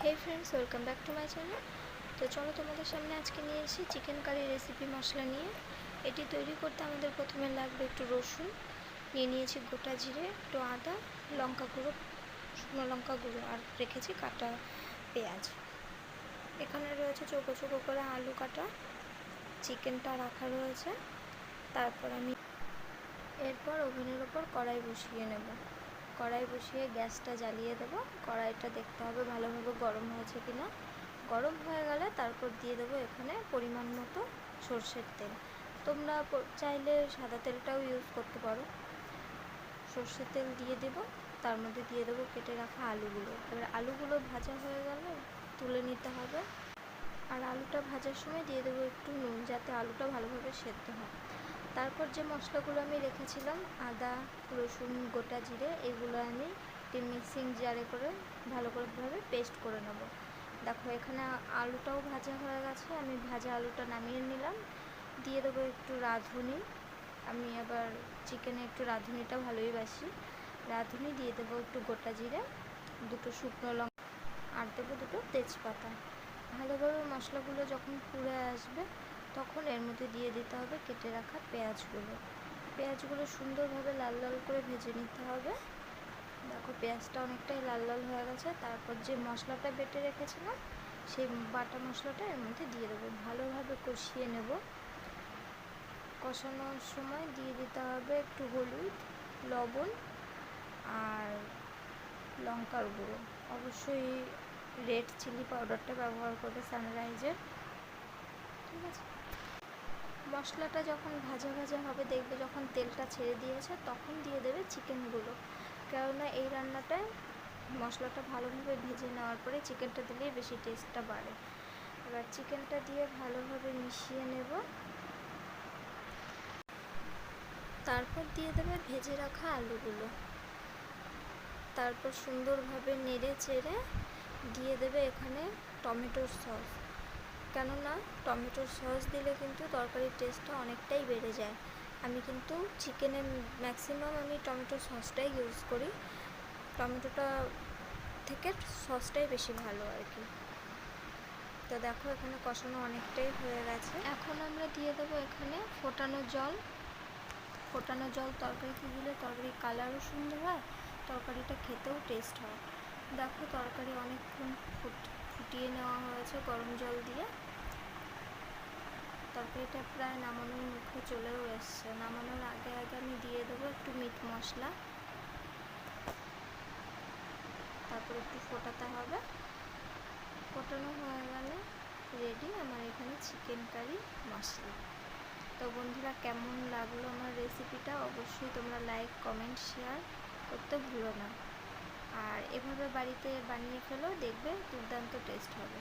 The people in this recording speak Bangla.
Hey friends, welcome back to my channel. তো চলো তোমাদের সামনে আজকে নিয়ে এসেছি চিকেন কারি রেসিপি মশলা নিয়ে। এটি তৈরি করতে আমাদের প্রথমে লাগবে একটু রসুন, নিয়েছি গোটা জিরে, একটু আদা, লঙ্কা গুঁড়ো, শুকনো লঙ্কা গুঁড়ো, আর রেখেছি কাটা পেঁয়াজ। এখানে রয়েছে চৌকো চৌকো করে আলু কাটা, চিকেনটা রাখা রয়েছে। তারপর আমি এরপর ওভেনের ওপর কড়াই বসিয়ে নেব। কড়াই বসিয়ে গ্যাসটা জ্বালিয়ে দেব। কড়াইটা দেখতে হবে ভালোভাবে গরম হয়েছে কিনা। গরম হয়ে গেলে তারপর দিয়ে দেবো এখানে পরিমাণ মতো সর্ষের তেল। তোমরা চাইলে সাদা তেলটাও ইউজ করতে পারো। সর্ষের তেল দিয়ে দেব, তার মধ্যে দিয়ে দেবো কেটে রাখা আলুগুলো। এবার আলুগুলো ভাজা হয়ে গেলে তুলে নিতে হবে। আর আলুটা ভাজার সময় দিয়ে দেবো একটু নুন, যাতে আলুটা ভালোভাবে সেদ্ধ হয়। তারপর যে মশলাগুলো আমি রেখেছিলাম, আদা, রসুন, গোটা জিরে, এগুলো আমি একটি মিক্সিং জারে করে ভালোভাবে পেস্ট করে নেব। দেখো এখানে আলুটাও ভাজা হয়ে গেছে, আমি ভাজা আলুটা নামিয়ে নিলাম। দিয়ে দেবো একটু রাঁধুনি। আমি আবার চিকেনে একটু রাঁধুনিটা ভালোই বাসি। রাঁধুনি দিয়ে দেবো একটু গোটা জিরে, দুটো শুকনো লঙ্কা, আর দেবো দুটো তেজপাতা। ভালোভাবে মশলাগুলো যখন পুড়ে আসবে তখন এর মধ্যে দিয়ে দিতে হবে কেটে রাখা পেঁয়াজগুলো। পেঁয়াজগুলো সুন্দরভাবে লাল লাল করে ভেজে নিতে হবে। দেখো পেঁয়াজটা অনেকটাই লাল লাল হয়ে গেছে। তারপর যে মশলাটা বেটে রেখেছিলাম, সেই বাটা মশলাটা এর মধ্যে দিয়ে দেবো। ভালোভাবে কষিয়ে নেব। কষানোর সময় দিয়ে দিতে হবে একটু হলুদ, লবণ আর লঙ্কার গুঁড়ো। অবশ্যই রেড চিলি পাউডারটা ব্যবহার করবে, সানরাইজের। ঠিক আছে। মশলাটা যখন ভাজা ভাজা হবে, দেখবে যখন তেলটা ছেড়ে দিয়েছে, তখন দিয়ে দেবে চিকেনগুলো। কেননা এই রান্নাটায় মশলাটা ভালোভাবে ভেজে নেওয়ার পরে চিকেনটা দিলেই বেশি টেস্টটা বাড়ে। এবার চিকেনটা দিয়ে ভালোভাবে মিশিয়ে নেব। তারপর দিয়ে দেবে ভেজে রাখা আলুগুলো। তারপর সুন্দরভাবে নেড়ে চেড়ে দিয়ে দেবে এখানে টমেটোর সস। কেননা টমেটোর সস দিলে কিন্তু তরকারির টেস্টটা অনেকটাই বেড়ে যায়। আমি কিন্তু চিকেনে ম্যাক্সিমাম আমি টমেটোর সসটাই ইউজ করি। টমেটোটা থেকে সসটাই বেশি ভালো আর কি। তো দেখো এখানে কষানো অনেকটাই হয়ে গেছে। এখন আমরা দিয়ে দেবো এখানে ফোটানো জল। ফোটানো জল তরকারিতে দিলে তরকারির কালারও সুন্দর হয়, তরকারিটা খেতেও টেস্ট হয়। দেখো তরকারি অনেকক্ষণ ফুটিয়ে নেওয়া হয়েছে গরম জল দিয়ে। তরকারিটা প্রায় নামানোর মুখে চলেও এসছে। নামানোর আগে আগে আমি দিয়ে দেবো একটু মিট মশলা। তারপর একটু ফোটাতে হবে। ফোটানো হয়ে গেলে রেডি আমার এখানে চিকেন কারি মশলা। তো বন্ধুরা, কেমন লাগলো আমার রেসিপিটা অবশ্যই তোমরা লাইক, কমেন্ট, শেয়ার করতে ভুলো না। আর এভাবে বাড়িতে বানিয়ে ফেলো, দেখবে দুর্দান্ত টেস্ট হবে।